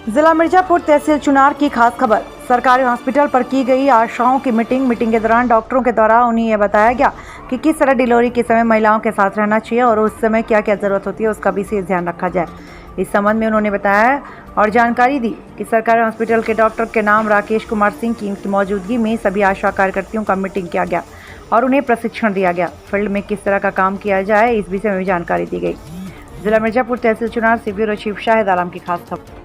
जिला मिर्जापुर तहसील चुनार की खास खबर। सरकारी हॉस्पिटल पर की गई आशाओं की मीटिंग के दौरान डॉक्टरों के द्वारा उन्हें यह बताया गया कि किस तरह डिलीवरी के समय महिलाओं के साथ रहना चाहिए और उस समय क्या क्या जरूरत होती है उसका विशेष ध्यान रखा जाए। इस संबंध में उन्होंने बताया और जानकारी दी कि सरकारी हॉस्पिटल के डॉक्टर के नाम राकेश कुमार सिंह की इनकी मौजूदगी में सभी आशा कार्यकर्तियों का मीटिंग किया गया और उन्हें प्रशिक्षण दिया गया। फील्ड में किस तरह का काम किया जाए इस विषय में भी जानकारी दी गई। जिला मिर्जापुर तहसील चुनार से ब्यूरो चीफ शाहिद आलम की खास खबर।